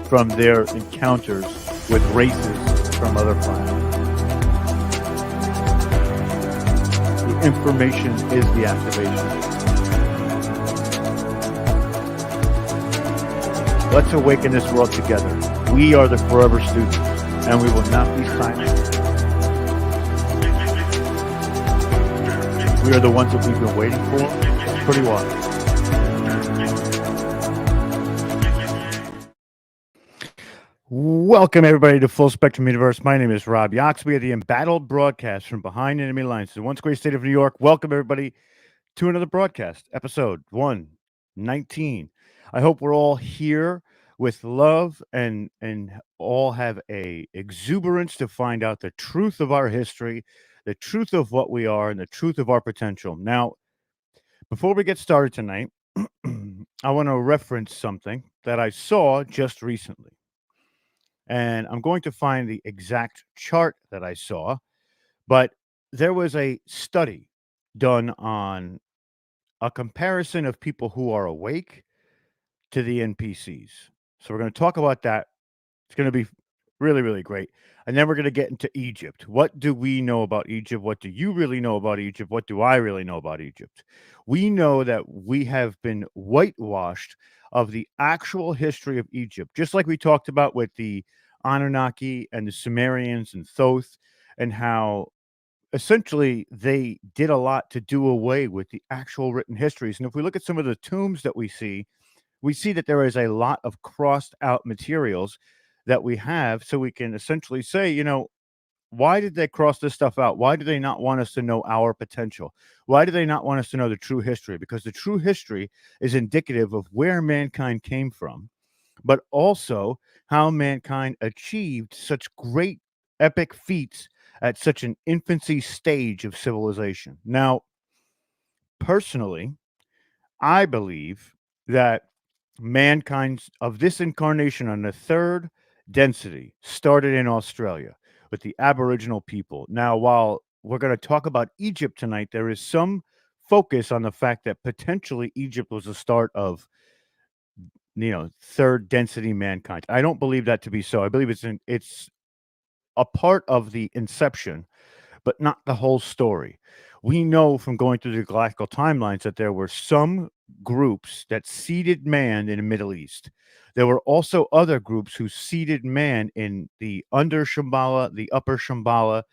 from their encounters with races from other planets. The information is the activation. Let's awaken this world together. We are the forever students, and we will not be silent. We are the ones that we've been waiting for. It's pretty wild. Welcome, everybody, to Full Spectrum Universe. My name is Rob Yox. We are the embattled broadcast from behind enemy lines in the once great state of New York. Welcome, everybody, to another broadcast, episode 119. I hope we're all here with love and all have a exuberance to find out the truth of our history, the truth of what we are, and the truth of our potential. Now, before we get started tonight, I want to reference something that I saw just recently. And I'm going to find the exact chart that I saw, but there was a study done on a comparison of people who are awake to the NPCs. So we're going to talk about that. It's going to be really, really great. And then we're going to get into Egypt. What do we know about Egypt? What do you really know about Egypt? What do I really know about Egypt? We know that we have been whitewashed of the actual history of Egypt, just like we talked about with the Anunnaki and the Sumerians and Thoth, and how essentially they did a lot to do away with the actual written histories. And if we look at some of the tombs that we see that there is a lot of crossed out materials that we have, so we can essentially say, you know, why did they cross this stuff out? Why do they not want us to know our potential? Why do they not want us to know the true history? Because the true history is indicative of where mankind came from, but also how mankind achieved such great epic feats at such an infancy stage of civilization. Now, personally, I believe that mankind of this incarnation on the third density started in Australia with the Aboriginal people. Now, while we're going to talk about Egypt tonight, there is some focus on the fact that potentially Egypt was the start of, you know, third density mankind. I don't believe that to be so. I believe it's a part of the inception, but not the whole story. We know from going through the galactical timelines that there were some groups that seeded man in the Middle East. There were also other groups who seeded man in the under Shambhala, the upper Shambhala,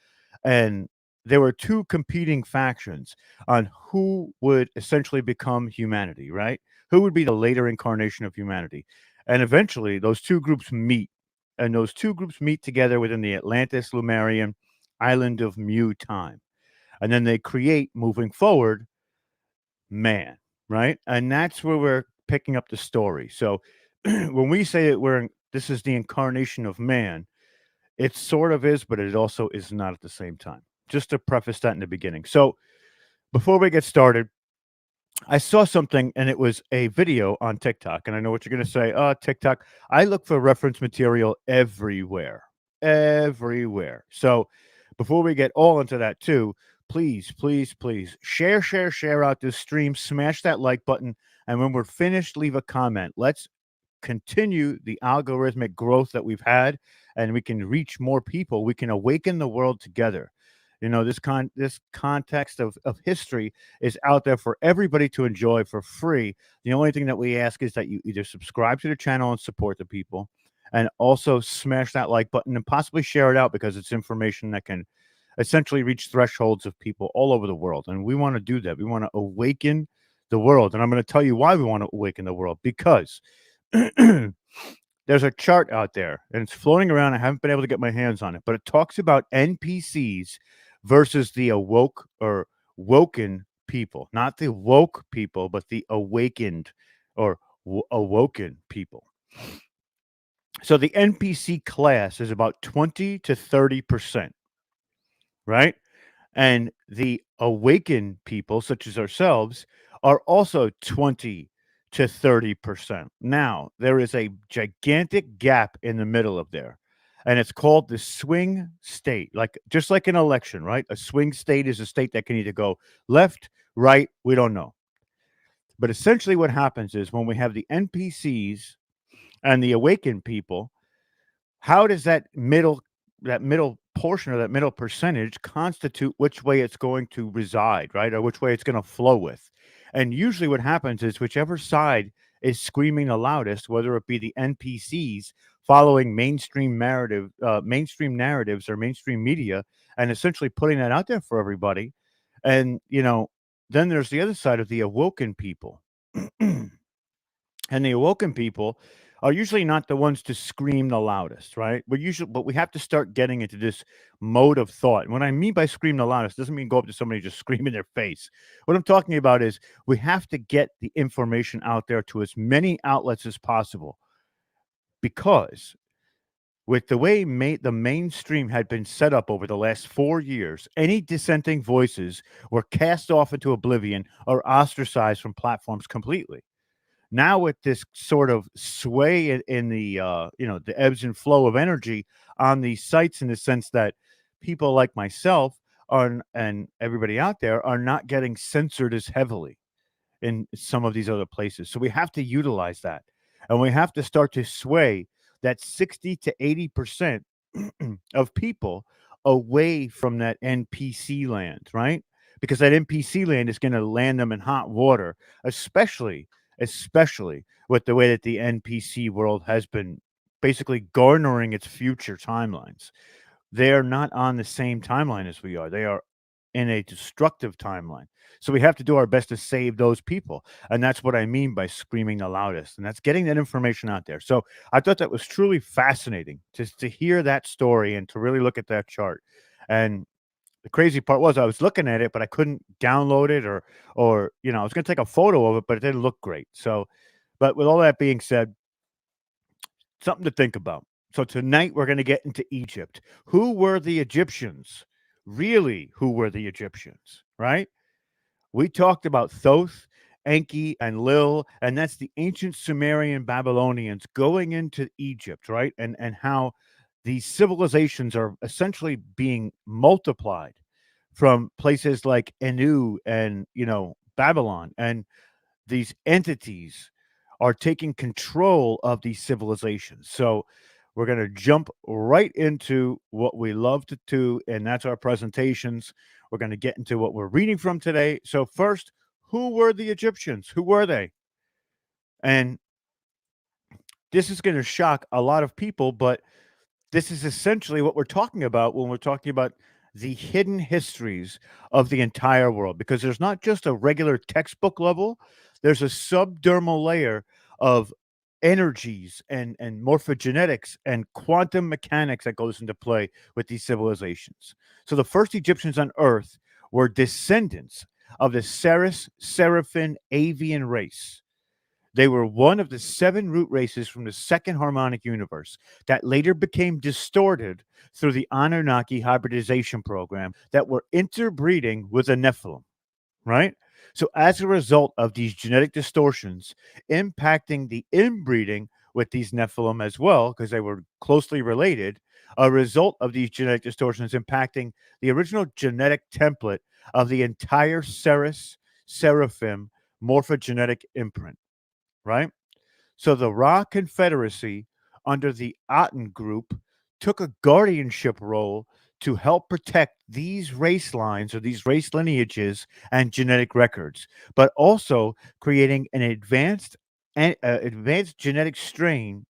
and there were two competing factions on who would essentially become humanity, right? Who would be the later incarnation of humanity? And eventually those two groups meet, and those two groups meet together within the Atlantis Lemurian island of Mu time. And then they create, moving forward, man, right? And that's where we're picking up the story. So when we say that this is the incarnation of man, it sort of is, but it also is not at the same time. Just to preface that in the beginning. So before we get started, I saw something, and it was a video on TikTok. And I know what you're going to say. Oh, TikTok. I look for reference material everywhere. Everywhere. So before we get all into that too, please, please, please share out this stream, smash that like button, and when we're finished, leave a comment. Let's continue the algorithmic growth that we've had, and we can reach more people. We can awaken the world together. You know, this context of history is out there for everybody to enjoy for free. The only thing that we ask is that you either subscribe to the channel and support the people, and also smash that like button and possibly share it out, because it's information that can essentially reach thresholds of people all over the world. And we want to do that. We want to awaken the world. And I'm going to tell you why we want to awaken the world, because there's a chart out there and it's floating around. I haven't been able to get my hands on it, but it talks about NPCs versus the awoke or woken people, not the woke people, but the awakened or awoken people. So the NPC class is about 20 to 30%, right? And the awakened people, such as ourselves, are also 20 to 30%. Now, there is a gigantic gap in the middle of there, and it's called the swing state. Like, just like an election, right? A swing state is a state that can either go left, right, we don't know. But essentially what happens is when we have the NPCs and the awakened people, how does that middle portion or that middle percentage constitute which way it's going to reside, right? Or which way it's going to flow with. And usually what happens is whichever side is screaming the loudest, whether it be the NPCs following mainstream narratives or mainstream media and essentially putting that out there for everybody. And, then there's the other side of the awoken people. And the awoken people are usually not the ones to scream the loudest, right? But we have to start getting into this mode of thought. And what I mean by scream the loudest doesn't mean go up to somebody and just scream in their face. What I'm talking about is we have to get the information out there to as many outlets as possible, because with the way the mainstream had been set up over the last 4 years, any dissenting voices were cast off into oblivion or ostracized from platforms completely. Now with this sort of sway in the the ebbs and flow of energy on these sites, in the sense that people like myself and everybody out there are not getting censored as heavily in some of these other places. So we have to utilize that, and we have to start to sway that 60 to 80% of people away from that NPC land, right? Because that NPC land is going to land them in hot water, especially with the way that the NPC world has been basically garnering its future timelines. They are not on the same timeline as we are. They are in a destructive timeline. So we have to do our best to save those people. And that's what I mean by screaming the loudest. And that's getting that information out there. So I thought that was truly fascinating to hear that story and to really look at that chart. And the crazy part was I was looking at it, but I couldn't download it, or I was going to take a photo of it, but it didn't look great. So, but with all that being said, something to think about. So tonight we're going to get into Egypt. Who were the Egyptians? Really, who were the Egyptians, right? We talked about Thoth, Enki, and Lil, and that's the ancient Sumerian Babylonians going into Egypt, right? And how these civilizations are essentially being multiplied from places like Enu and Babylon, and these entities are taking control of these civilizations. So we're going to jump right into what we love to do, and that's our presentations. We're going to get into what we're reading from today. So first, who were the Egyptians? Who were they? And this is going to shock a lot of people, but this is essentially what we're talking about when we're talking about the hidden histories of the entire world, because there's not just a regular textbook level, there's a subdermal layer of energies and morphogenetics and quantum mechanics that goes into play with these civilizations. So the first Egyptians on Earth were descendants of the Ceres Seraphim avian race. They were one of the 7 root races from the second harmonic universe that later became distorted through the Anunnaki hybridization program that were interbreeding with the Nephilim, right? So, as a result of these genetic distortions impacting the inbreeding with these Nephilim as well, because they were closely related, a result of these genetic distortions impacting the original genetic template of the entire Ceres Seraphim morphogenetic imprint, right? So the Ra Confederacy under the Aten group took a guardianship role to help protect these race lines or these race lineages and genetic records, but also creating an advanced genetic strain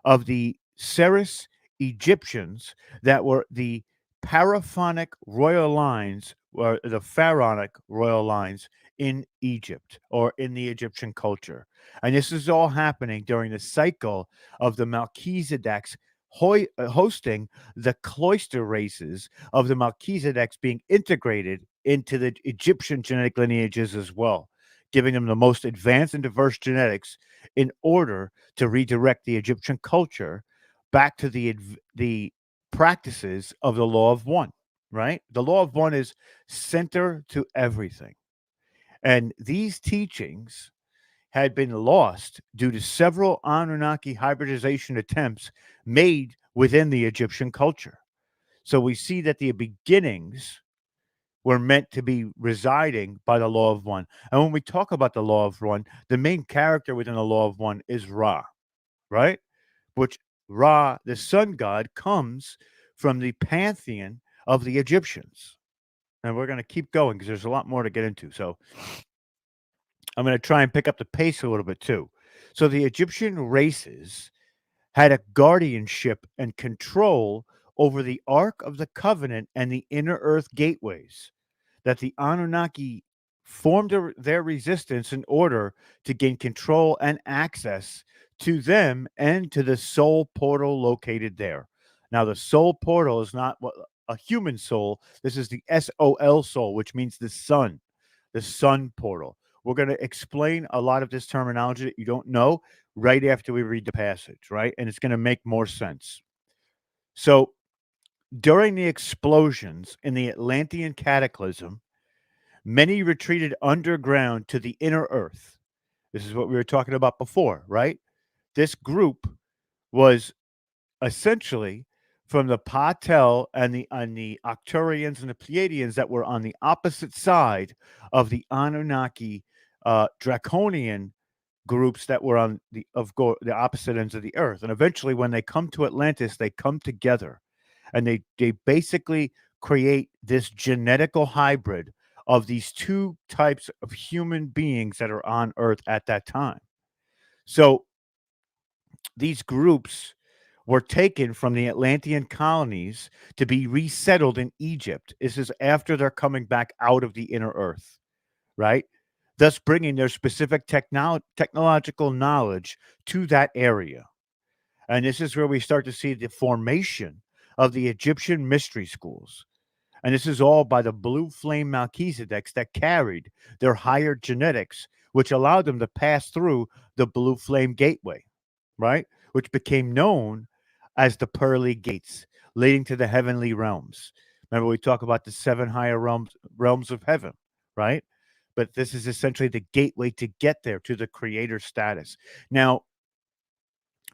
of the Ceres Egyptians that were the paraphonic royal lines, or the pharaonic royal lines in Egypt or in the Egyptian culture. And this is all happening during the cycle of the Melchizedeks hosting the cloister races of the Melchizedeks being integrated into the Egyptian genetic lineages as well, giving them the most advanced and diverse genetics in order to redirect the Egyptian culture back to the practices of the law of one, right? The law of one is center to everything. And these teachings had been lost due to several Anunnaki hybridization attempts made within the Egyptian culture. So we see that the beginnings were meant to be residing by the law of one. And when we talk about the law of one, the main character within the law of one is Ra. right? Which Ra, the sun god, comes from the pantheon of the Egyptians. And we're going to keep going because there's a lot more to get into. So I'm going to try and pick up the pace a little bit too. So the Egyptian races had a guardianship and control over the Ark of the Covenant and the inner earth gateways, that the Anunnaki formed their resistance in order to gain control and access to them and to the soul portal located there. Now, the soul portal is not what a human soul. This is the SOL soul, which means the sun portal. We're going to explain a lot of this terminology that you don't know right after we read the passage, right? And it's going to make more sense. So, during the explosions in the Atlantean cataclysm, many retreated underground to the inner earth. This is what we were talking about before, right? This group was essentially from the Patel and the Arcturians and the Pleiadians that were on the opposite side of the Anunnaki draconian groups that were on the opposite ends of the earth. And eventually, when they come to Atlantis, they come together, and they basically create this genetical hybrid of these two types of human beings that are on Earth at that time. So these groups were taken from the Atlantean colonies to be resettled in Egypt. This is after they're coming back out of the inner Earth, right? Thus bringing their specific technological knowledge to that area. And this is where we start to see the formation of the Egyptian mystery schools. And this is all by the blue flame Melchizedeks that carried their higher genetics, which allowed them to pass through the blue flame gateway, right? Which became known as the pearly gates leading to the heavenly realms. Remember, we talk about the seven higher realms of heaven, right? But this is essentially the gateway to get there to the creator status. Now,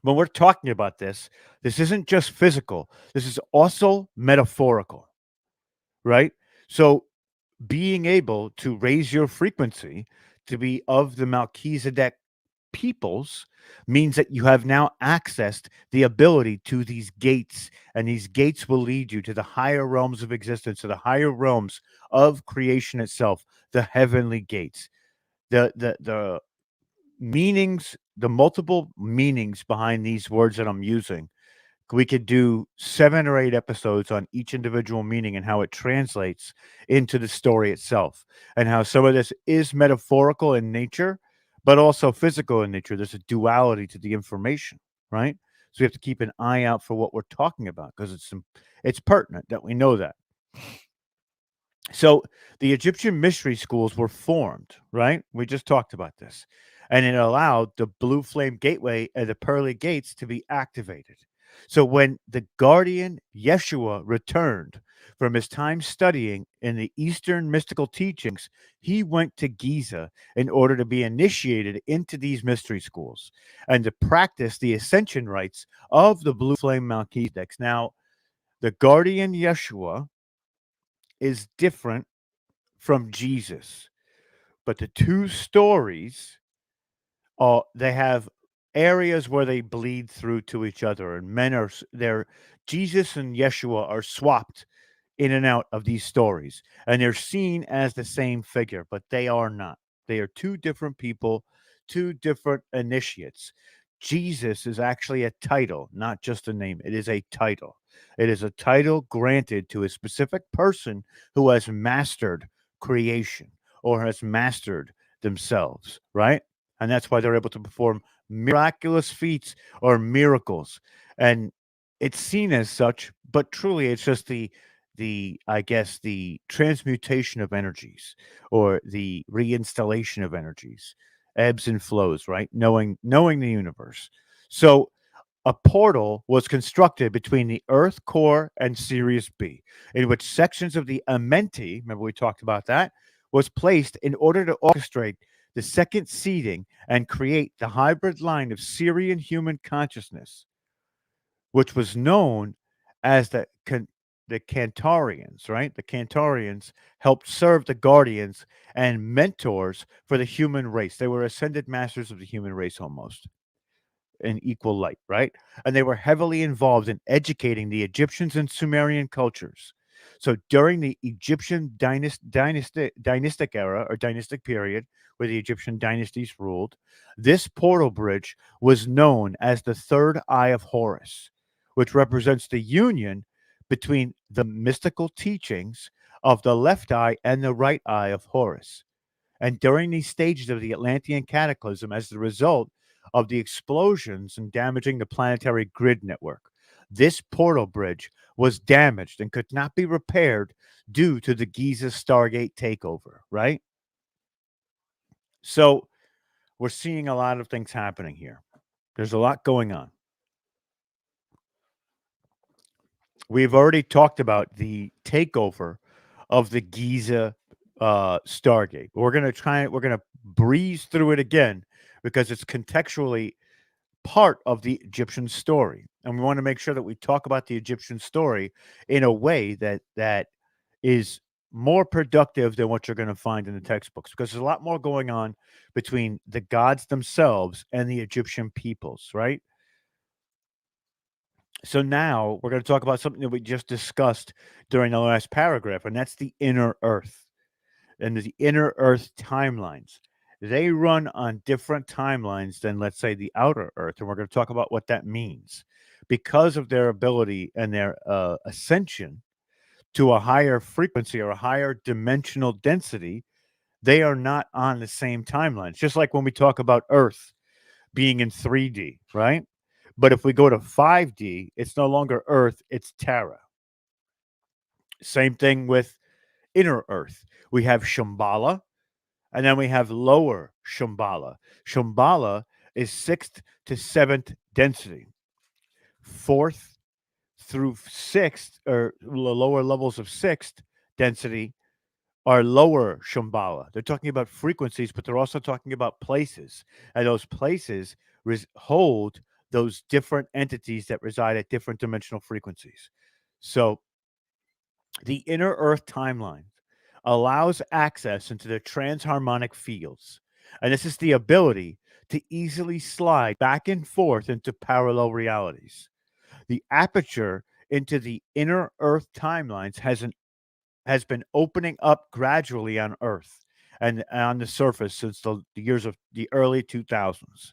when we're talking about this, this isn't just physical, this is also metaphorical, right? So, being able to raise your frequency to be of the Melchizedek peoples means that you have now accessed the ability to these gates, and these gates will lead you to the higher realms of existence, to the higher realms of creation itself, the heavenly gates. The meanings, the multiple meanings behind these words that I'm using, we could do 7 or 8 episodes on each individual meaning and how it translates into the story itself, and how some of this is metaphorical in nature, but also physical in nature. There's a duality to the information, right? So we have to keep an eye out for what we're talking about because it's pertinent that we know that. So the Egyptian mystery schools were formed, right? We just talked about this. And it allowed the blue flame gateway and the pearly gates to be activated. So when the guardian Yeshua returned from his time studying in the Eastern mystical teachings, he went to Giza in order to be initiated into these mystery schools and to practice the ascension rites of the blue flame Melchizedek. Now, the guardian Yeshua is different from Jesus. But the two stories are they have areas where they bleed through to each other, and men are they're Jesus and Yeshua are swapped in and out of these stories, and they're seen as the same figure, but they are not. They are two different people, two different initiates. Jesus is actually a title, not just a name. It is a title. It is a title granted to a specific person who has mastered creation or has mastered themselves, right? And that's why they're able to perform miraculous feats or miracles. And it's seen as such, but truly it's just the I guess the transmutation of energies or the reinstallation of energies, ebbs and flows, right? Knowing the universe. So a portal was constructed between the Earth core and Sirius B, in which sections of the Amenti, remember we talked about that, was placed in order to orchestrate the second seeding and create the hybrid line of Syrian human consciousness, which was known as the Cantarians, right? The Cantarians helped serve the guardians and mentors for the human race. They were ascended masters of the human race almost. in equal light, right? And they were heavily involved in educating the Egyptians and Sumerian cultures. So during the Egyptian dynastic era or dynastic period, where the Egyptian dynasties ruled, this portal bridge was known as the third eye of Horus, which represents the union between the mystical teachings of the left eye and the right eye of Horus. And during these stages of the Atlantean cataclysm, as the result of the explosions and damaging the planetary grid network, this portal bridge was damaged and could not be repaired due to the Giza Stargate takeover, right? So we're seeing a lot of things happening here. There's a lot going on. We've already talked about the takeover of the Giza Stargate. We're gonna breeze through it again because it's contextually part of the Egyptian story. And we want to make sure that we talk about the Egyptian story in a way that is more productive than what you're going to find in the textbooks, because there's a lot more going on between the gods themselves and the Egyptian peoples, right? So now we're going to talk about something that we just discussed during the last paragraph, and that's the inner earth and the inner earth timelines. They run on different timelines than, let's say, the outer earth. And we're going to talk about what that means. Because of their ability and their ascension to a higher frequency or a higher dimensional density, they are not on the same timelines. Just like when we talk about Earth being in 3D, right? But if we go to 5D, it's no longer Earth, it's Terra. Same thing with inner Earth. We have Shambhala, and then we have lower Shambhala. Shambhala is sixth to seventh density. Fourth through sixth, or lower levels of sixth density, are lower Shambhala. They're talking about frequencies, but they're also talking about places. And those places hold those different entities that reside at different dimensional frequencies. So the inner Earth timeline allows access into the transharmonic fields. And this is the ability to easily slide back and forth into parallel realities. The aperture into the inner Earth timelines has been opening up gradually on Earth and on the surface since the years of the early 2000s.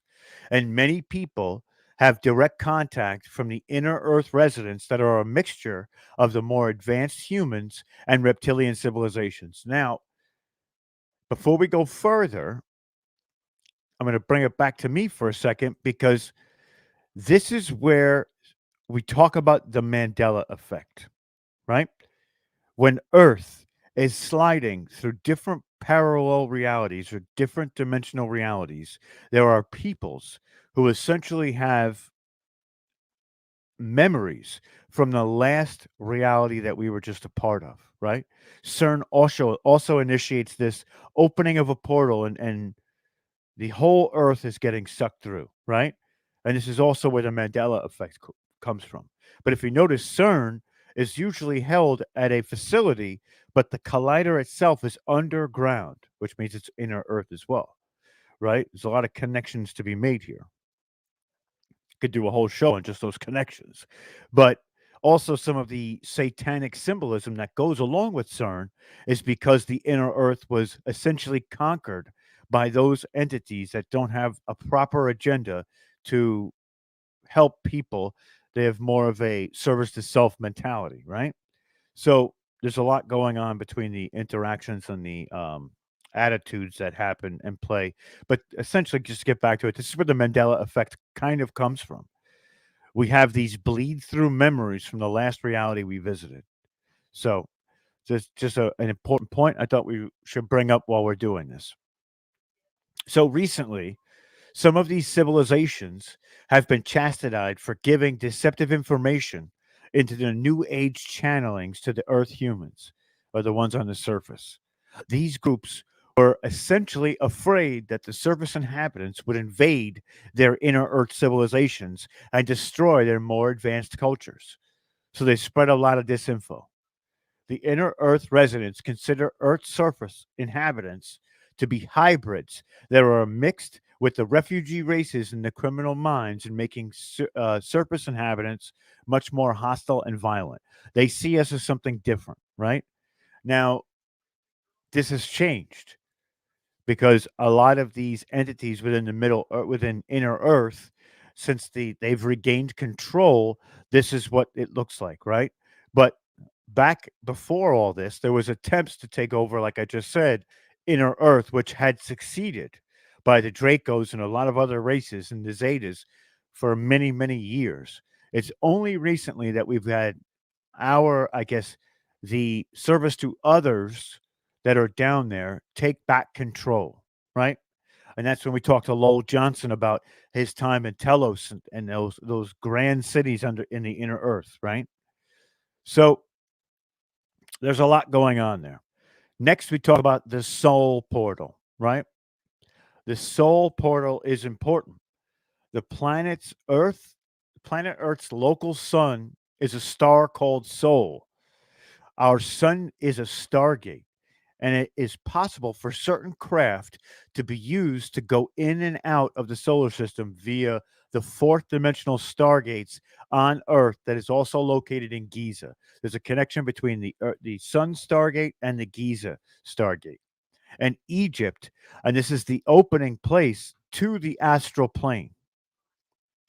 And many people have direct contact from the inner Earth residents that are a mixture of the more advanced humans and reptilian civilizations. Now, before we go further, I'm going to bring it back to me for a second, because this is where we talk about the Mandela effect, right? When Earth is sliding through different parallel realities or different dimensional realities, there are peoples who essentially have memories from the last reality that we were just a part of, right? CERN also initiates this opening of a portal, and the whole Earth is getting sucked through, right? And this is also where the Mandela effect comes from. But if you notice, CERN is usually held at a facility, but the collider itself is underground, which means it's inner Earth as well, right? There's a lot of connections to be made here. Could do a whole show on just those connections. But also some of the satanic symbolism that goes along with CERN is because the inner Earth was essentially conquered by those entities that don't have a proper agenda to help people. They have more of a service to self mentality, right? So there's a lot going on between the interactions and the attitudes that happen and play. But essentially, just to get back to it, this is where the Mandela effect kind of comes from. We have these bleed through memories from the last reality we visited. So just an important point I thought we should bring up while we're doing this. So recently, some of these civilizations have been chastised for giving deceptive information into the New Age channelings to the Earth humans, or the ones on the surface. These groups were essentially afraid that the surface inhabitants would invade their inner Earth civilizations and destroy their more advanced cultures. So they spread a lot of disinfo. The inner Earth residents consider Earth's surface inhabitants to be hybrids that are mixed with the refugee races and the criminal minds and making surface inhabitants much more hostile and violent. They see us as something different, right? Now, this has changed because a lot of these entities within the within inner earth, since they've regained control, this is what it looks like, right? But back before all this, there was attempts to take over, like I just said, inner earth, which had succeeded by the Dracos and a lot of other races and the Zetas for many, many years. It's only recently that we've had I guess, the service to others that are down there take back control, right? And that's when we talked to Lowell Johnson about his time in Telos and those grand cities under in the inner earth, right? So there's a lot going on there. Next, we talk about the soul portal, right? The soul portal is important. The planet Earth's local sun is a star called Sol. Our sun is a stargate, and it is possible for certain craft to be used to go in and out of the solar system via the fourth dimensional stargates on Earth that is also located in Giza. There's a connection between the Sun Stargate and the Giza Stargate. And Egypt, and this is the opening place to the astral plane,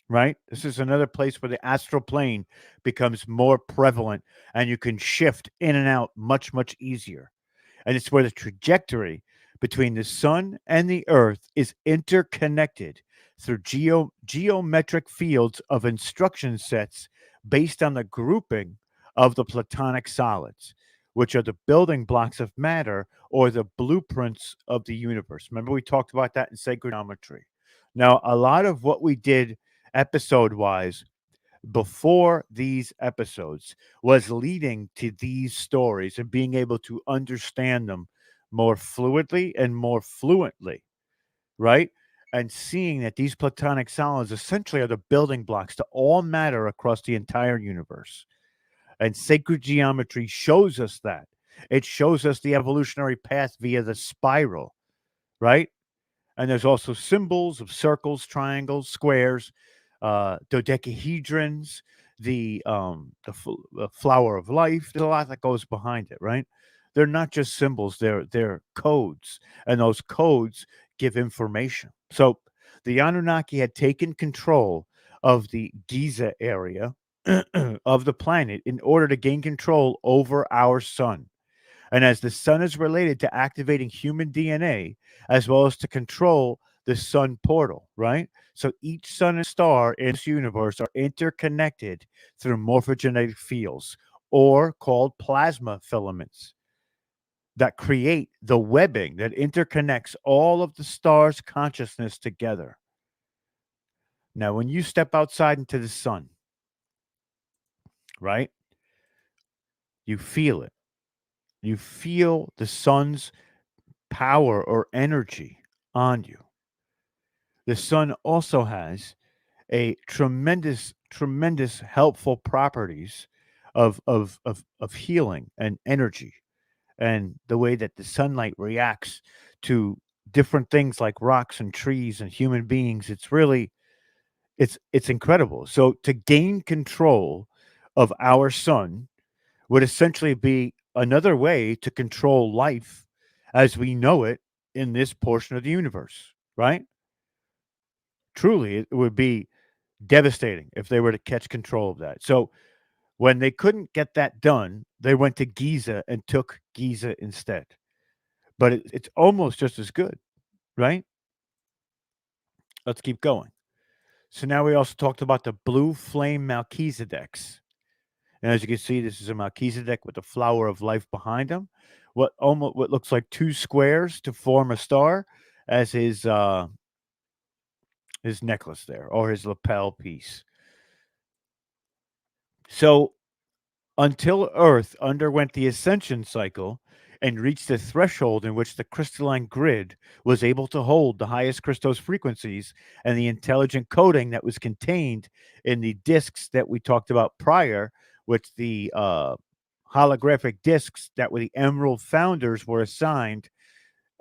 right? This is another place where the astral plane becomes more prevalent and you can shift in and out much, much easier. And it's where the trajectory between the sun and the earth is interconnected through geometric fields of instruction sets based on the grouping of the platonic solids, which are the building blocks of matter or the blueprints of the universe. Remember, we talked about that in sacred geometry. Now, a lot of what we did episode wise before these episodes was leading to these stories and being able to understand them more fluidly and more fluently, right? And seeing that these platonic solids essentially are the building blocks to all matter across the entire universe. And sacred geometry shows us that. It shows us the evolutionary path via the spiral, right? And there's also symbols of circles, triangles, squares, dodecahedrons, the flower of life. There's a lot that goes behind it, right? They're not just symbols; they're codes, and those codes give information. So the Anunnaki had taken control of the Giza area of the planet in order to gain control over our sun. And as the sun is related to activating human DNA, as well as to control the sun portal, right? So each sun and star in this universe are interconnected through morphogenetic fields, or called plasma filaments, that create the webbing that interconnects all of the stars' consciousness together. Now, when you step outside into the sun, right, you feel it. You feel the sun's power or energy on you. The sun also has a tremendous helpful properties of healing and energy, and the way that the sunlight reacts to different things like rocks and trees and human beings. It's really it's incredible. So to gain control of our sun would essentially be another way to control life as we know it in this portion of the universe, right? Truly, it would be devastating if they were to catch control of that. So when they couldn't get that done, they went to Giza and took Giza instead. But it's almost just as good, right? Let's keep going. So now we also talked about the blue flame Melchizedeks. And as you can see, this is a Melchizedek with the flower of life behind him. What looks like two squares to form a star as his necklace there, or his lapel piece. So until Earth underwent the ascension cycle and reached the threshold in which the crystalline grid was able to hold the highest Christos frequencies and the intelligent coding that was contained in the discs that we talked about prior, which the holographic discs that were the Emerald founders were assigned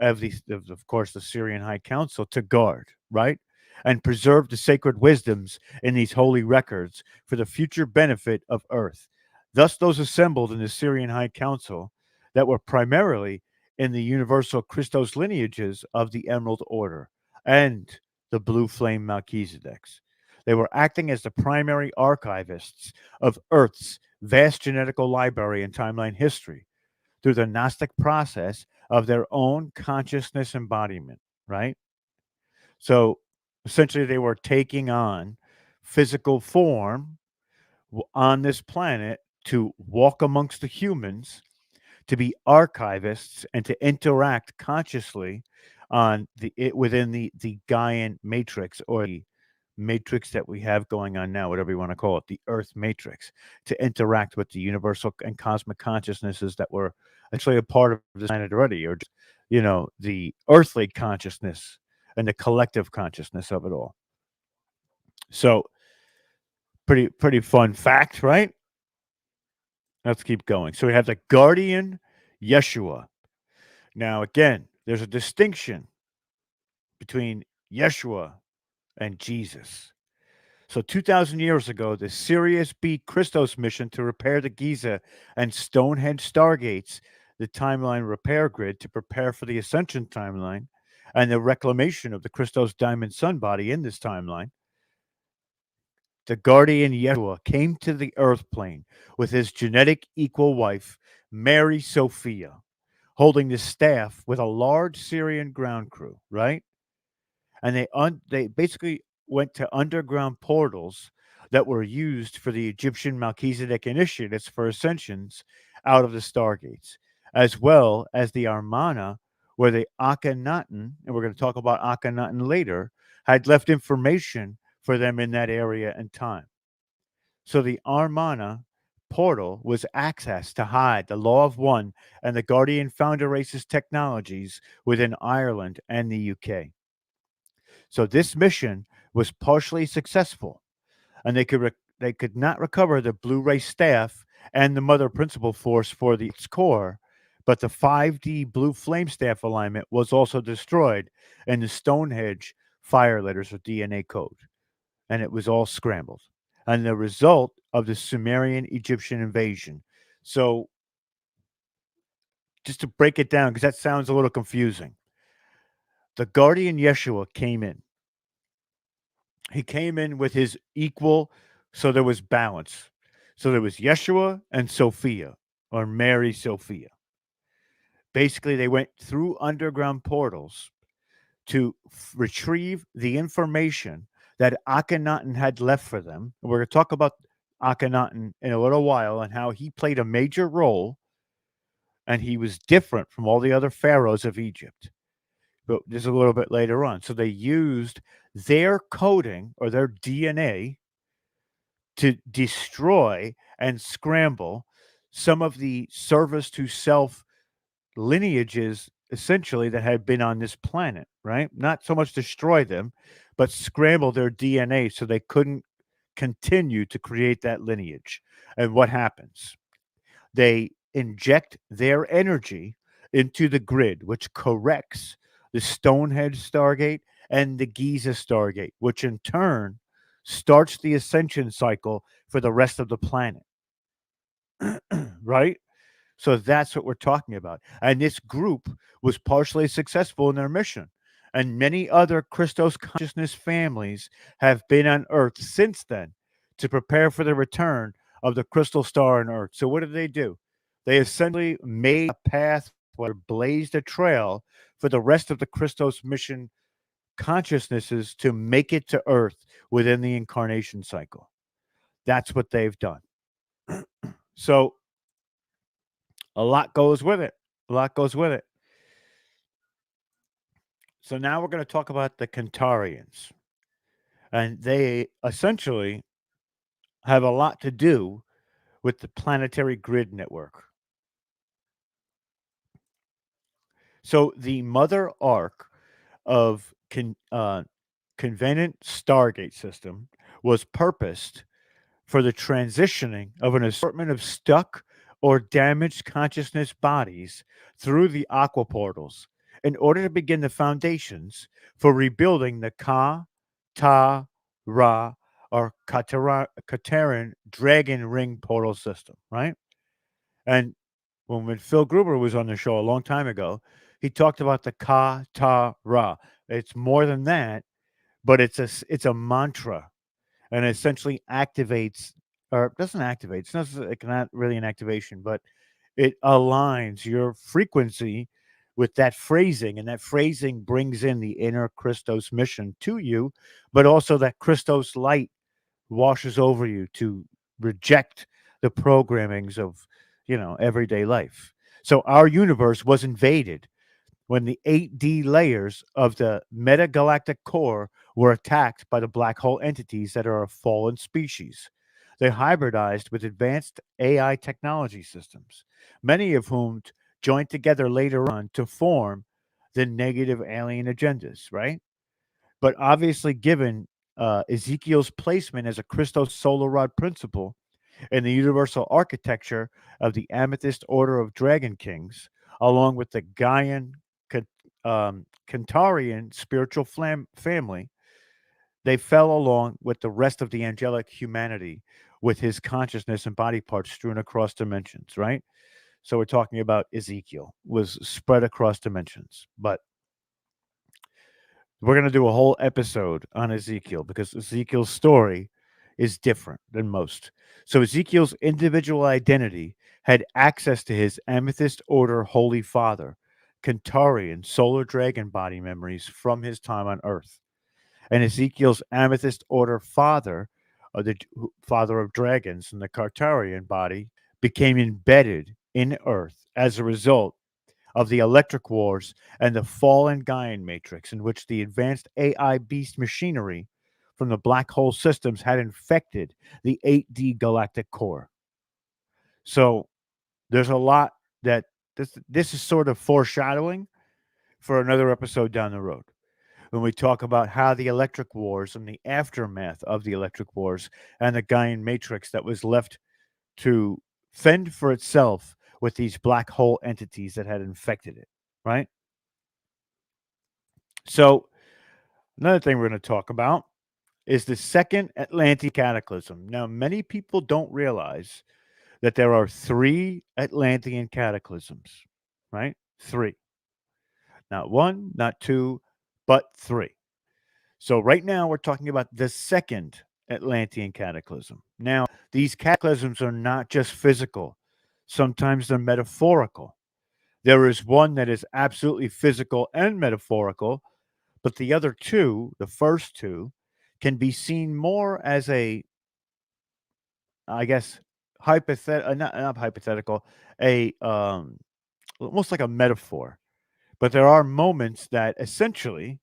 of course, the Syrian High Council to guard, right? And preserve the sacred wisdoms in these holy records for the future benefit of Earth. Thus, those assembled in the Syrian High Council that were primarily in the universal Christos lineages of the Emerald Order and the Blue Flame Melchizedeks. They were acting as the primary archivists of Earth's vast genetical library and timeline history through the Gnostic process of their own consciousness embodiment, right? So essentially, they were taking on physical form on this planet to walk amongst the humans, to be archivists, and to interact consciously on within the Gaian matrix, or the matrix that we have going on now, whatever you want to call it, the Earth matrix, to interact with the universal and cosmic consciousnesses that were actually a part of this planet already, or just, the earthly consciousness and the collective consciousness of it all. So pretty fun fact, right? Let's keep going. So we have the guardian Yeshua. Now again, there's a distinction between Yeshua and Jesus. So 2,000 years ago, the Sirius B Christos mission to repair the Giza and Stonehenge stargates, the timeline repair grid to prepare for the Ascension timeline, and the reclamation of the Christos diamond sun body in this timeline, the guardian Yeshua came to the earth plane with his genetic equal wife, Mary Sophia, holding the staff with a large Syrian ground crew, right? And they basically went to underground portals that were used for the Egyptian Melchizedek initiates for ascensions out of the stargates, as well as the Armana, where the Akhenaten, and we're going to talk about Akhenaten later, had left information for them in that area and time. So the Armana portal was access to hide the Law of One and the Guardian Founder Race's technologies within Ireland and the UK. So this mission was partially successful, and they could not recover the Blu-ray staff and the Mother Principal Force for its core, but the 5D Blue Flame Staff alignment was also destroyed in the Stonehenge fire letters or DNA code, and it was all scrambled. And the result of the Sumerian Egyptian invasion. So just to break it down, because that sounds a little confusing, the guardian Yeshua came in. He came in with his equal, so there was balance. So there was Yeshua and Sophia, or Mary Sophia. Basically, they went through underground portals to retrieve the information that Akhenaten had left for them. And we're going to talk about Akhenaten in a little while and how he played a major role, and he was different from all the other pharaohs of Egypt. But just a little bit later on. So they used their coding or their DNA to destroy and scramble some of the service to self lineages, essentially, that had been on this planet, right? Not so much destroy them, but scramble their DNA so they couldn't continue to create that lineage. And what happens? They inject their energy into the grid, which corrects the Stonehenge Stargate and the Giza Stargate, which in turn starts the ascension cycle for the rest of the planet. Right? So that's what we're talking about. And this group was partially successful in their mission. And many other Christos consciousness families have been on Earth since then to prepare for the return of the crystal star on Earth. So what did they do? They essentially made a path or blazed a trail for the rest of the Christos mission consciousnesses to make it to Earth within the incarnation cycle. That's what they've done. So a lot goes with it. A lot goes with it. So now we're going to talk about the Kantarians. And they essentially have a lot to do with the planetary grid network. So the mother arc of Convenant Stargate system was purposed for the transitioning of an assortment of stuck or damaged consciousness bodies through the aqua portals in order to begin the foundations for rebuilding the Ka, Ta, Ra, or Kataran dragon ring portal system, right? And when Phil Gruber was on the show a long time ago, he talked about the Ka, Ta, Ra. It's more than that, but it's a mantra, and it essentially activates, or doesn't activate. It's not really an activation, but it aligns your frequency with that phrasing, and that phrasing brings in the inner Christos mission to you, but also that Christos light washes over you to reject the programmings of, everyday life. So our universe was invaded when the 8D layers of the metagalactic core were attacked by the black hole entities that are a fallen species. They hybridized with advanced AI technology systems, many of whom joined together later on to form the negative alien agendas, right? But obviously, given Ezekiel's placement as a Christos solar rod principle in the universal architecture of the Amethyst Order of Dragon Kings, along with the Gaian Kantarian spiritual family, they fell along with the rest of the angelic humanity with his consciousness and body parts strewn across dimensions, right? So we're talking about Ezekiel was spread across dimensions. But we're going to do a whole episode on Ezekiel because Ezekiel's story is different than most. So Ezekiel's individual identity had access to his Amethyst Order Holy Father, Kantarian solar dragon body memories from his time on Earth. And Ezekiel's Amethyst Order father, father of dragons in the Kantarian body, became embedded in Earth as a result of the Electric Wars and the fallen Gaian Matrix, in which the advanced AI beast machinery from the black hole systems had infected the 8D galactic core. So there's a lot that this is sort of foreshadowing for another episode down the road when we talk about how the Electric Wars and the aftermath of the Electric Wars and the Gaian Matrix that was left to fend for itself with these black hole entities that had infected it, right? So, another thing we're going to talk about is the second Atlantean cataclysm. Now, many people don't realize that there are three Atlantean cataclysms, right? Three. Not one, not two, but three. So, right now, we're talking about the second Atlantean cataclysm. Now, these cataclysms are not just physical, sometimes they're metaphorical. There is one that is absolutely physical and metaphorical, but the other two, the first two, can be seen more as a, I guess, not hypothetical, a almost like a metaphor. But there are moments that essentially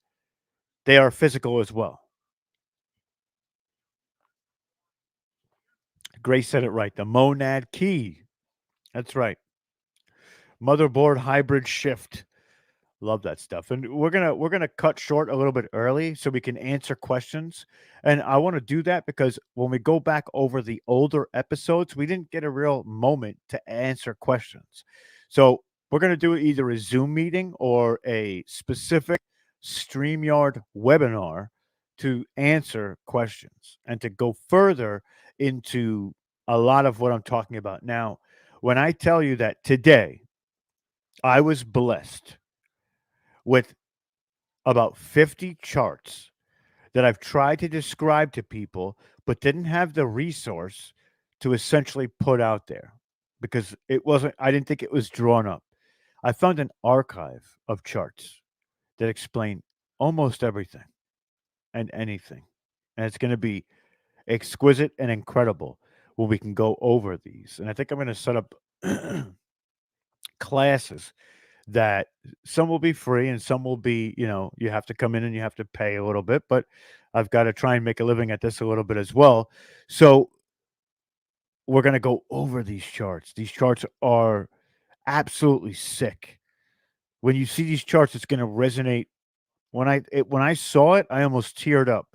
they are physical as well. Grace said it right. The monad key. That's right. Motherboard hybrid shift. Love that stuff. And we're gonna cut short a little bit early so we can answer questions. And I want to do that because when we go back over the older episodes, we didn't get a real moment to answer questions. So we're gonna do either a Zoom meeting or a specific StreamYard webinar to answer questions and to go further into a lot of what I'm talking about. Now, when I tell you that today I was blessed with about 50 charts that I've tried to describe to people, but didn't have the resource to essentially put out there because I didn't think it was drawn up. I found an archive of charts that explain almost everything and anything. And it's going to be exquisite and incredible when we can go over these. And I think I'm going to set up classes that some will be free and some will be, you have to come in and you have to pay a little bit, but I've got to try and make a living at this a little bit as well. So we're going to go over these charts. These charts are absolutely sick. When you see these charts, it's going to resonate. When I saw it, I almost teared up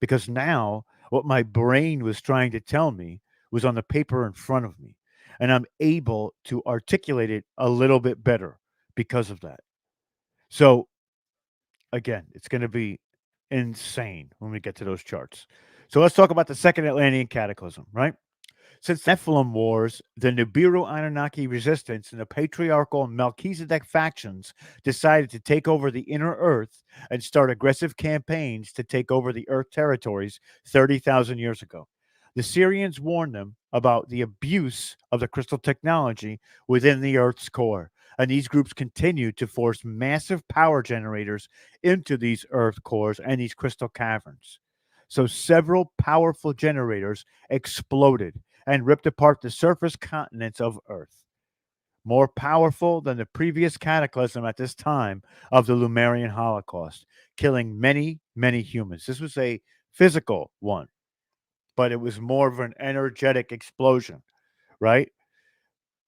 because now what my brain was trying to tell me was on the paper in front of me, and I'm able to articulate it a little bit better because of that. So again, it's going to be insane when we get to those charts. So let's talk about the second Atlantean cataclysm, right? Since the Nephilim Wars, the Nibiru Anunnaki resistance and the patriarchal Melchizedek factions decided to take over the inner Earth and start aggressive campaigns to take over the Earth territories 30,000 years ago. The Syrians warned them about the abuse of the crystal technology within the Earth's core, and these groups continued to force massive power generators into these Earth cores and these crystal caverns. So several powerful generators exploded and ripped apart the surface continents of Earth, more powerful than the previous cataclysm at this time of the Lumerian Holocaust, killing many, many humans. This was a physical one, but it was more of an energetic explosion, right?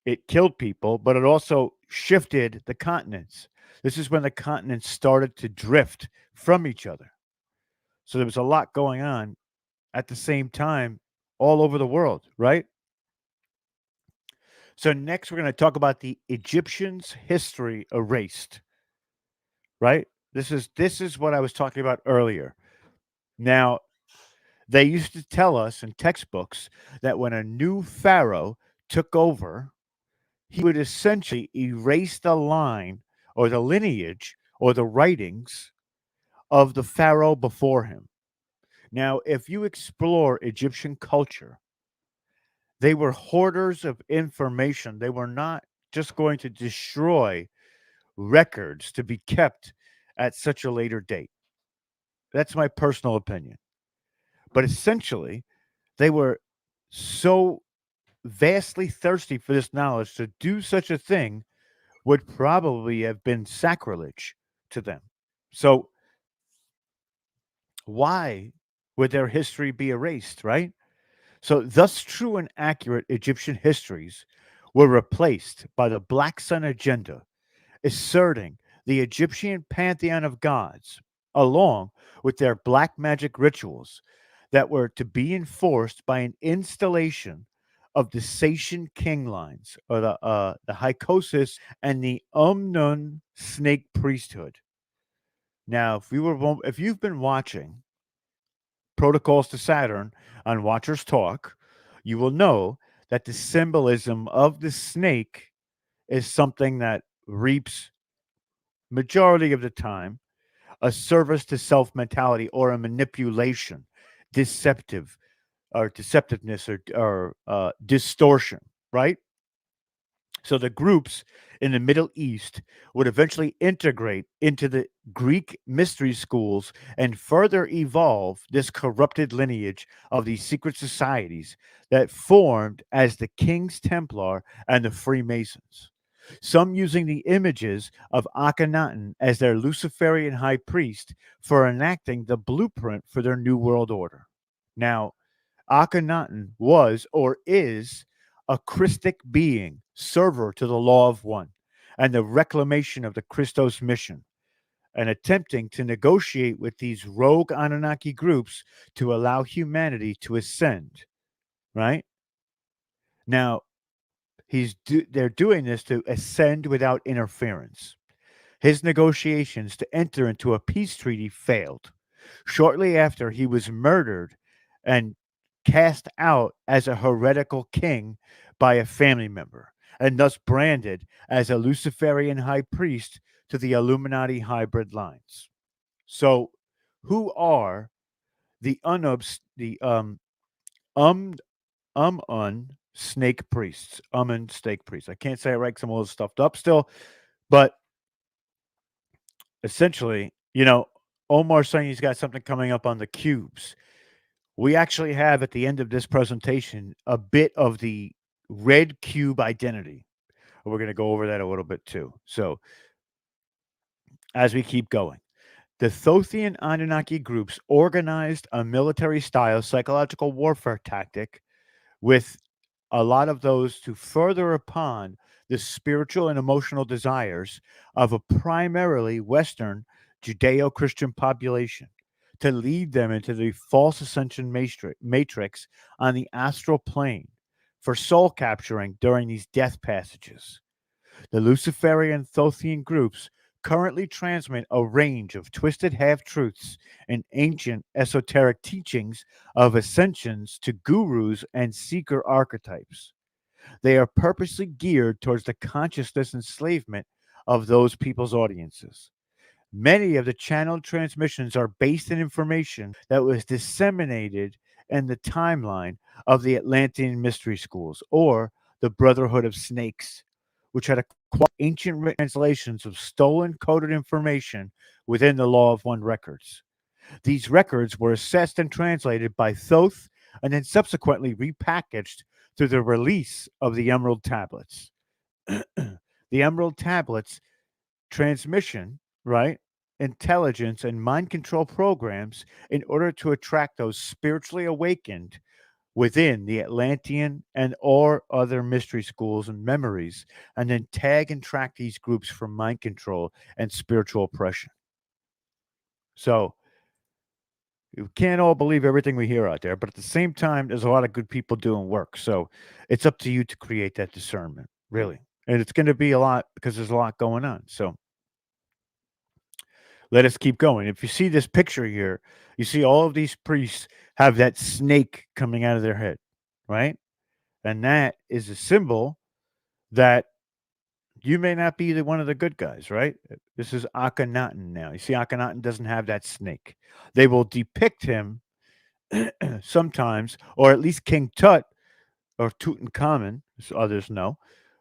It killed people, but it also shifted the continents. This is when the continents started to drift from each other. So there was a lot going on at the same time all over the world, right? So next we're going to talk about the Egyptians' history erased, right? This is what I was talking about earlier. Now, they used to tell us in textbooks that when a new pharaoh took over, he would essentially erase the line or the lineage or the writings of the pharaoh before him. Now, if you explore Egyptian culture, they were hoarders of information. They were not just going to destroy records to be kept at such a later date. That's my personal opinion. But essentially, they were so vastly thirsty for this knowledge to do such a thing would probably have been sacrilege to them. So, why would their history be erased, right? So, thus, true and accurate Egyptian histories were replaced by the Black Sun agenda, asserting the Egyptian pantheon of gods, along with their black magic rituals that were to be enforced by an installation of the Saitian king lines, or the Hycosis and the Umnun snake priesthood. Now, if you've been watching Protocols to Saturn on Watchers Talk, you will know that the symbolism of the snake is something that reaps majority of the time a service to self mentality or a manipulation, deceptive or deceptiveness or distortion, right? So the groups in the Middle East would eventually integrate into the Greek mystery schools and further evolve this corrupted lineage of these secret societies that formed as the King's Templar and the Freemasons. Some using the images of Akhenaten as their Luciferian high priest for enacting the blueprint for their New World Order. Now, Akhenaten was or is a Christic being, server to the law of one, and the reclamation of the Christos mission, and attempting to negotiate with these rogue Anunnaki groups to allow humanity to ascend. Right now, they're doing this to ascend without interference. His negotiations to enter into a peace treaty failed. Shortly after, he was murdered and cast out as a heretical king by a family member, and thus branded as a Luciferian high priest to the Illuminati hybrid lines. So, who are the um snake priests? Snake priests. I can't say it right because I'm a little stuffed up still, but essentially, Omar's saying he's got something coming up on the cubes. We actually have at the end of this presentation a bit of the red cube identity. We're going to go over that a little bit too. So, as we keep going, the Thothian Anunnaki groups organized a military style psychological warfare tactic with a lot of those to further upon the spiritual and emotional desires of a primarily Western Judeo Christian population to lead them into the false ascension matrix on the astral plane for soul capturing during these death passages. The Luciferian Thothian groups currently transmit a range of twisted half truths and ancient esoteric teachings of ascensions to gurus and seeker archetypes. They are purposely geared towards the consciousness enslavement of those people's audiences. Many of the channeled transmissions are based in information that was disseminated in the timeline of the Atlantean mystery schools or the Brotherhood of Snakes, which had acquired ancient written translations of stolen coded information within the Law of One records. These records were assessed and translated by Thoth and then subsequently repackaged through the release of the Emerald Tablets. The Emerald Tablets transmission, right? Intelligence and mind control programs in order to attract those spiritually awakened within the Atlantean and or other mystery schools and memories, and then tag and track these groups for mind control and spiritual oppression. So we can't all believe everything we hear out there, but at the same time, there's a lot of good people doing work. So it's up to you to create that discernment, really. And it's going to be a lot because there's a lot going on. So let us keep going. If you see this picture here, you see all of these priests have that snake coming out of their head, right? And that is a symbol that you may not be the one of the good guys, right? This is Akhenaten now. You see, Akhenaten doesn't have that snake. They will depict him sometimes, or at least King Tut or Tutankhamun, as others know,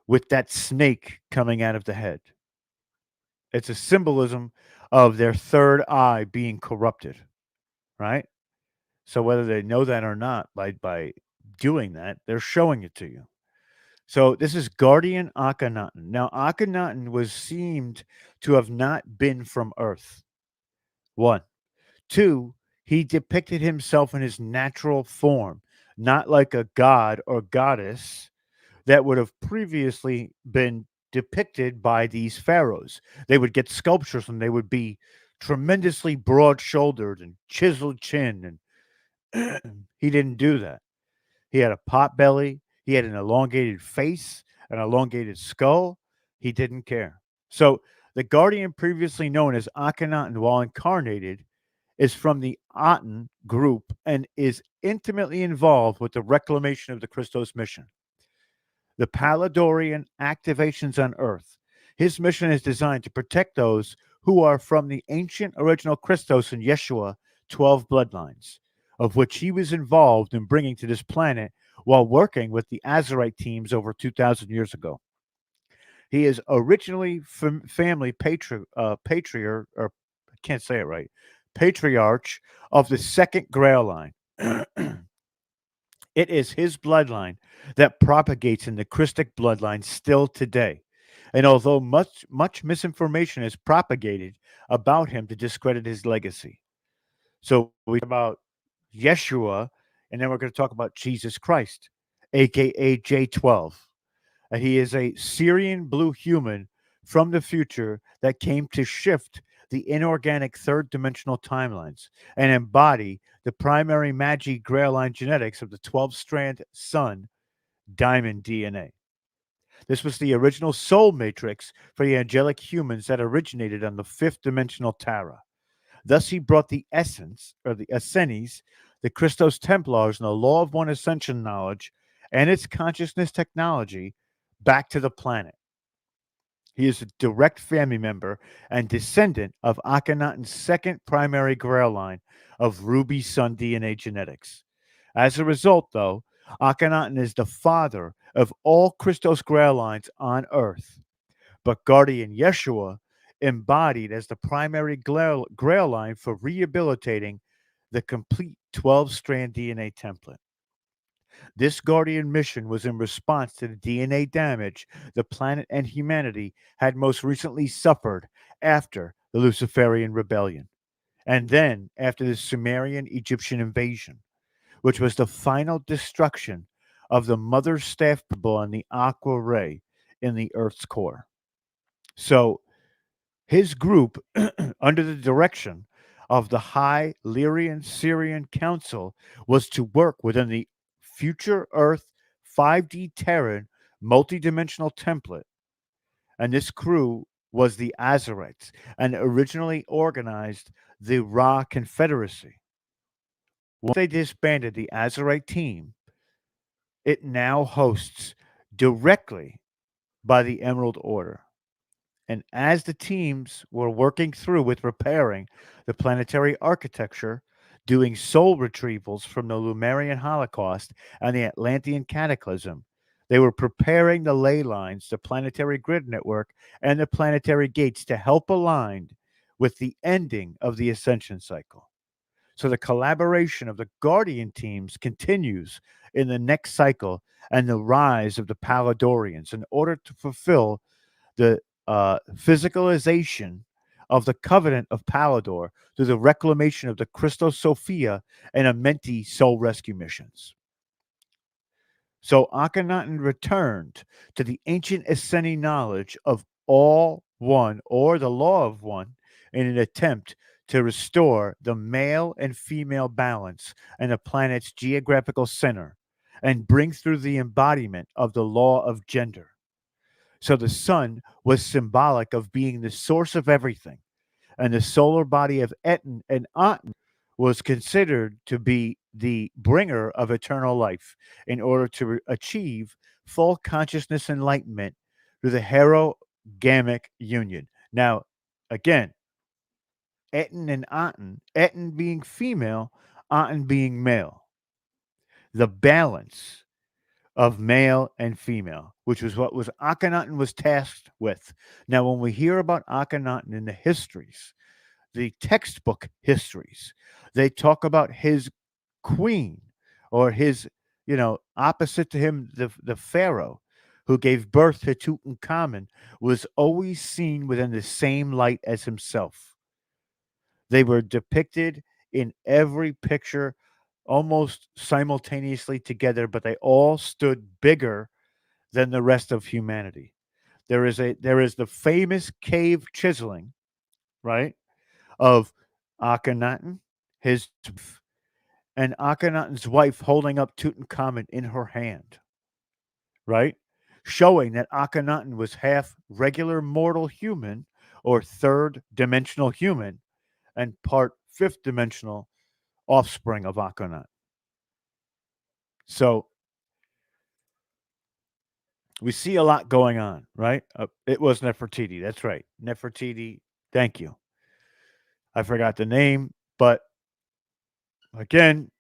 with that snake coming out of the head. It's a symbolism of their third eye being corrupted, right? So whether they know that or not, by doing that, they're showing it to you. So this is Guardian Akhenaten. Now Akhenaten was seemed to have not been from Earth. One. Two, he depicted himself in his natural form, not like a god or goddess that would have previously been depicted by these pharaohs. They would get sculptures and they would be tremendously broad shouldered and chiseled chin. And he didn't do that. He had a pot belly, he had an elongated face, an elongated skull. He didn't care. So the guardian previously known as Akhenaten while incarnated is from the Aten group and is intimately involved with the reclamation of the Christos mission. The Palladorian activations on Earth. His mission is designed to protect those who are from the ancient original Christos and Yeshua 12 bloodlines, of which he was involved in bringing to this planet while working with the Azarite teams over 2,000 years ago. He is originally family patriarch, or I can't say it right, patriarch of the second Grail line. It is his bloodline that propagates in the Christic bloodline still today. And although much misinformation is propagated about him to discredit his legacy. So we talk about Yeshua, and then we're going to talk about Jesus Christ, aka J12. And he is a Syrian blue human from the future that came to shift the inorganic third dimensional timelines and embody the primary Magi Grail line genetics of the 12 strand sun diamond DNA. This was the original soul matrix for the angelic humans that originated on the fifth dimensional Tara. Thus, he brought the essence, or the Essenes, the Christos Templars, and the Law of One Ascension knowledge and its consciousness technology back to the planet. He is a direct family member and descendant of Akhenaten's second primary Grail line of Ruby Sun DNA genetics. As a result, though, Akhenaten is the father of all Christos Grail lines on Earth, but Guardian Yeshua embodied as the primary Grail line for rehabilitating the complete 12 strand DNA template. This Guardian mission was in response to the DNA damage the planet and humanity had most recently suffered after the Luciferian rebellion, and then after the Sumerian Egyptian invasion, which was the final destruction of the mother staff people on the Aqua Ray in the Earth's core. So his group, under the direction of the High Lyrian Syrian Council, was to work within the future Earth 5D Terran multidimensional template. And this crew was the Azarites and originally organized the Ra Confederacy. Once they disbanded the Azarite team, it now hosts directly by the Emerald Order. And as the teams were working through with repairing the planetary architecture, doing soul retrievals from the Lumerian Holocaust and the Atlantean cataclysm, they were preparing the ley lines, the planetary grid network, and the planetary gates to help align with the ending of the ascension cycle. So the collaboration of the Guardian teams continues in the next cycle and the rise of the Paladorians in order to fulfill the physicalization of the covenant of Palador through the reclamation of the Christos Sophia and Amenti soul rescue missions. So Akhenaten returned to the ancient ascending knowledge of all one or the law of one in an attempt to restore the male and female balance in the planet's geographical center and bring through the embodiment of the law of gender. So the sun was symbolic of being the source of everything, and the solar body of Etten and Aten was considered to be the bringer of eternal life in order to achieve full consciousness enlightenment through the herogamic union. Now, again, Etten and Aten, Etten being female, Aten being male. The balance of male and female, which was what was Akhenaten was tasked with. Now, when we hear about Akhenaten in the histories, the textbook histories, they talk about his queen or his, opposite to him, the pharaoh who gave birth to Tutankhamun was always seen within the same light as himself. They were depicted in every picture almost simultaneously together, but they all stood bigger than the rest of humanity. There is the famous cave chiseling, right, of Akhenaten, his wife, and Akhenaten's wife holding up Tutankhamun in her hand, right, showing that Akhenaten was half regular mortal human or third dimensional human and part fifth dimensional offspring of Akhenaten. So we see a lot going on, right? It was Nefertiti. That's right. Nefertiti. Thank you. I forgot the name, but again,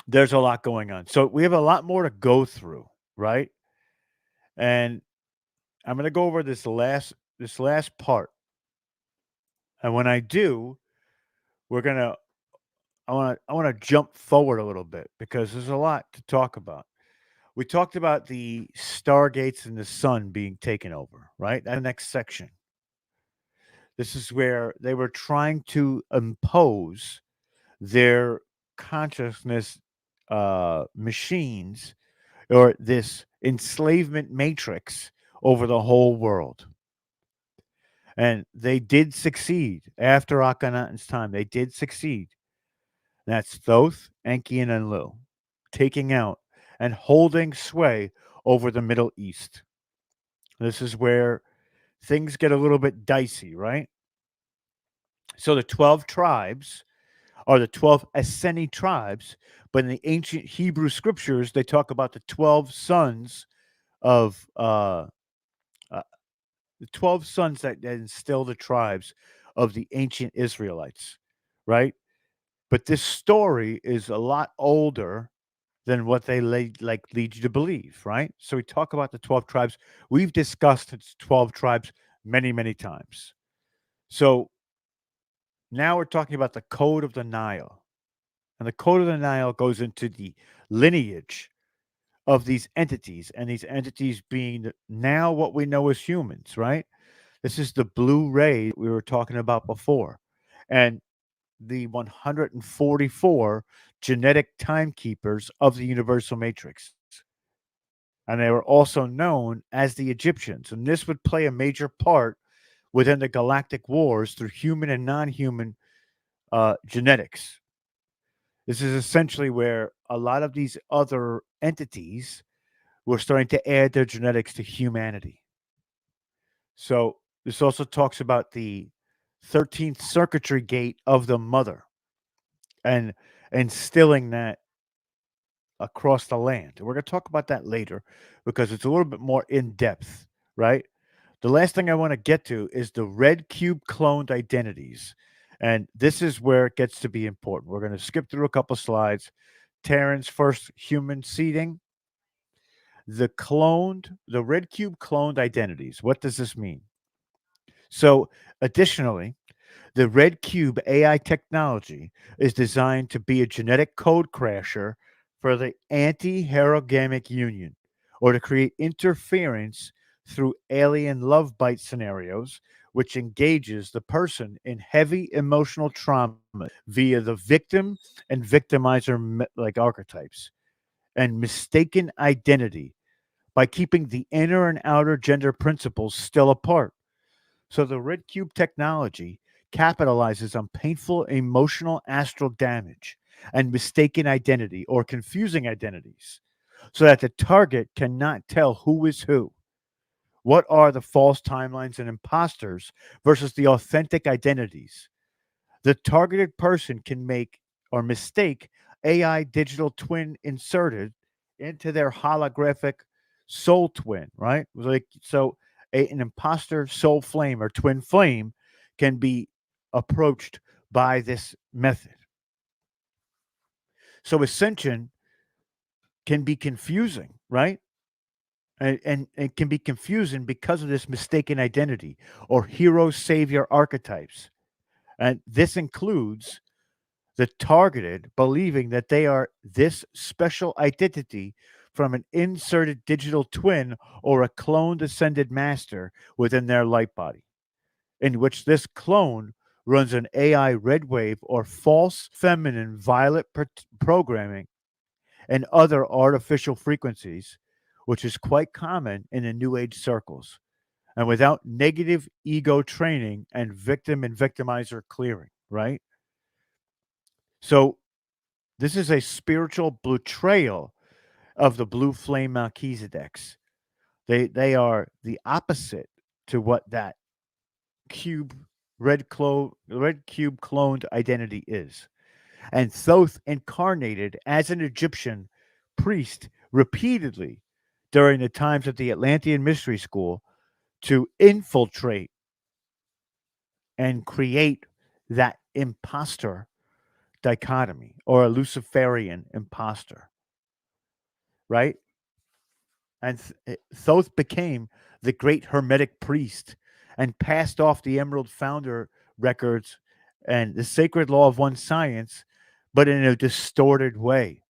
there's a lot going on. So we have a lot more to go through, right? And I'm going to go over this last part. And when I do, we're going to I want to jump forward a little bit because there's a lot to talk about. We talked about the stargates and the sun being taken over, right? That's the next section. This is where they were trying to impose their consciousness machines or this enslavement matrix over the whole world. And they did succeed after Akhenaten's time. They did succeed. That's Thoth, Enki, and Enlil taking out and holding sway over the Middle East. This is where things get a little bit dicey, right? So the 12 tribes are the 12 ascending tribes, but in the ancient Hebrew scriptures, they talk about the 12 sons of uh, the 12 sons that instill the tribes of the ancient Israelites, right? But this story is a lot older than what they lead you to believe, right? So we talk about the 12 tribes. We've discussed its 12 tribes many, many times. So now we're talking about the Code of the Nile. And the Code of the Nile goes into the lineage of these entities, and these entities being now what we know as humans, right? This is the blue ray we were talking about before. And the 144 genetic timekeepers of the universal matrix. And they were also known as the Egyptians. And this would play a major part within the galactic wars through human and non human genetics. This is essentially where a lot of these other entities were starting to add their genetics to humanity. So This also talks about the 13th circuitry gate of the mother and instilling that across the land. And we're going to talk about that later because it's a little bit more in depth, right? The last thing I want to get to is the red cube cloned identities. And this is where it gets to be important. We're going to skip through a couple slides. Terran's first human seeding, the red cube cloned identities. What does this mean? So, additionally, the Red Cube AI technology is designed to be a genetic code crasher for the anti herogamic union or to create interference through alien love bite scenarios, which engages the person in heavy emotional trauma via the victim and victimizer like archetypes and mistaken identity by keeping the inner and outer gender principles still apart. So the Red Cube technology capitalizes on painful emotional astral damage and mistaken identity or confusing identities so that the target cannot tell who is who. What are the false timelines and imposters versus the authentic identities? The targeted person can make or mistake AI digital twin inserted into their holographic soul twin, right? Like so an imposter soul flame or twin flame can be approached by this method. So ascension can be confusing, right? And it can be confusing because of this mistaken identity or hero savior archetypes. And this includes the targeted believing that they are this special identity from an inserted digital twin or a cloned ascended master within their light body, in which this clone runs an AI red wave or false feminine violet programming and other artificial frequencies, which is quite common in the New Age circles, and without negative ego training and victim and victimizer clearing, right? So this is a spiritual betrayal of the blue flame Melchizedeks. They are the opposite to what that cube red cube cloned identity is. And Thoth incarnated as an Egyptian priest repeatedly during the times of the Atlantean Mystery School to infiltrate and create that imposter dichotomy or a Luciferian imposter, right? And Thoth became the great hermetic priest and passed off the Emerald Founder records and the sacred law of one science, but in a distorted way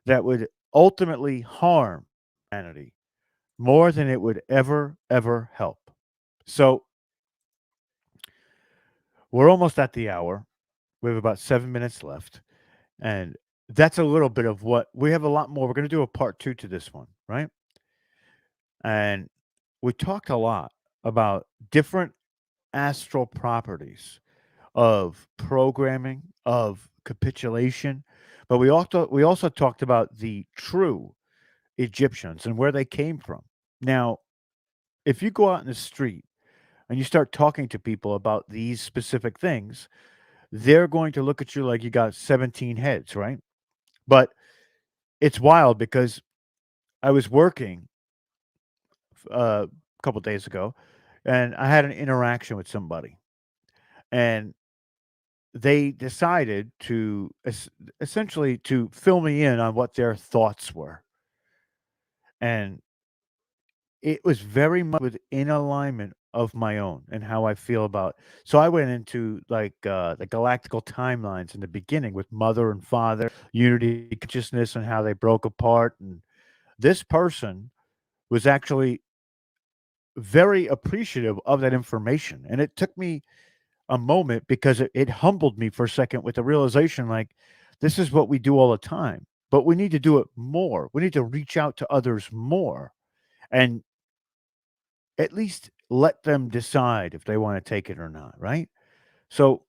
that would ultimately harm humanity more than it would ever help. So we're almost at the hour. We have about 7 minutes left. And that's a little bit of what we have a lot more. We're going to do a part two to this one, right? And we talked a lot about different astral properties of programming, of capitulation, but we also talked about the true Egyptians and where they came from. Now, if you go out in the street and you start talking to people about these specific things, they're going to look at you like you got 17 heads, right? But it's wild because I was working a couple days ago and I had an interaction with somebody and they decided to essentially to fill me in on what their thoughts were. And it was very much within alignment of my own and how I feel about. So I went into like the galactical timelines in the beginning with mother and father, unity consciousness and how they broke apart. And this person was actually very appreciative of that information. And it took me a moment because it humbled me for a second with the realization like this is what we do all the time, but we need to do it more. We need to reach out to others more and at least let them decide if they want to take it or not, right? So,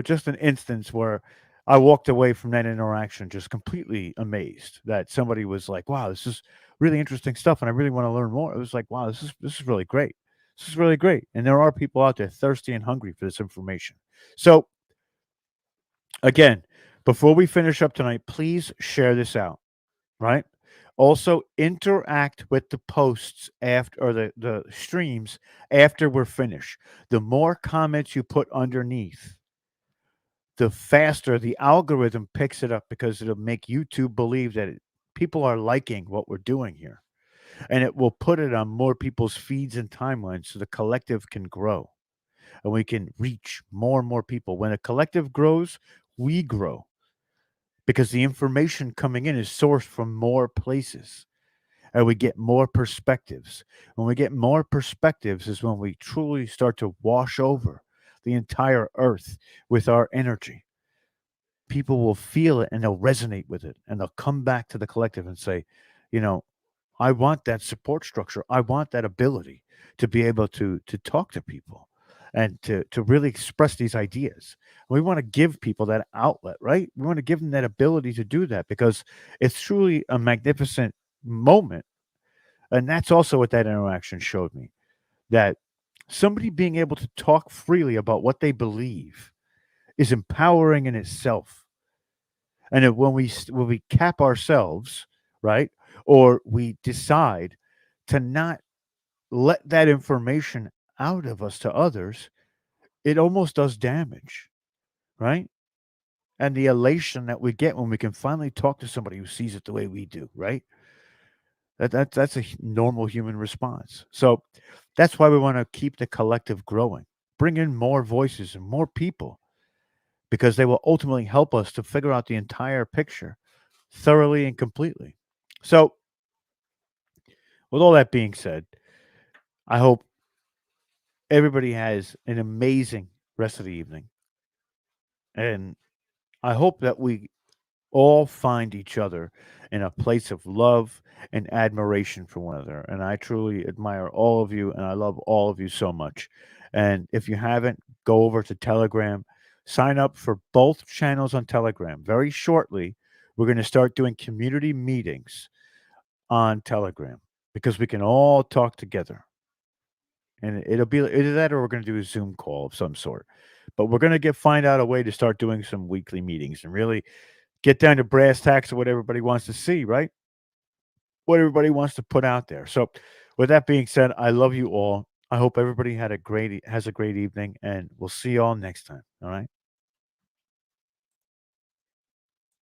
just an instance where I walked away from that interaction just completely amazed that somebody was like, "Wow, this is really interesting stuff, and I really want to learn more." It was like, "Wow, this is really great." This is really great. And there are people out there thirsty and hungry for this information. So, again, before we finish up tonight, please share this out, right? Also, interact with the posts after or the streams after we're finished. The more comments you put underneath, the faster the algorithm picks it up because it'll make YouTube believe that people are liking what we're doing here. And it will put it on more people's feeds and timelines so the collective can grow and we can reach more and more people. When a collective grows, we grow because the information coming in is sourced from more places and we get more perspectives. When we get more perspectives is when we truly start to wash over the entire earth with our energy. People will feel it and they'll resonate with it and they'll come back to the collective and say, you know, I want that support structure. I want that ability to be able to talk to people and to really express these ideas. We want to give people that outlet, right? We want to give them that ability to do that because it's truly a magnificent moment. And that's also what that interaction showed me, that somebody being able to talk freely about what they believe is empowering in itself. And if when we cap ourselves, right, or we decide to not let that information out of us to others, it almost does damage, right? And the elation that we get when we can finally talk to somebody who sees it the way we do, right? That's a normal human response. So that's why we want to keep the collective growing, bring in more voices and more people because they will ultimately help us to figure out the entire picture thoroughly and completely. So, with all that being said, I hope everybody has an amazing rest of the evening. And I hope that we all find each other in a place of love and admiration for one another. And I truly admire all of you and I love all of you so much. And if you haven't, go over to Telegram, sign up for both channels on Telegram. Very shortly, we're going to start doing community meetings on Telegram because we can all talk together. And it'll be either that or we're going to do a Zoom call of some sort. But we're going to find out a way to start doing some weekly meetings and really get down to brass tacks of what everybody wants to see, right? What everybody wants to put out there. So, with that being said, I love you all. I hope everybody has a great evening, and we'll see you all next time. All right.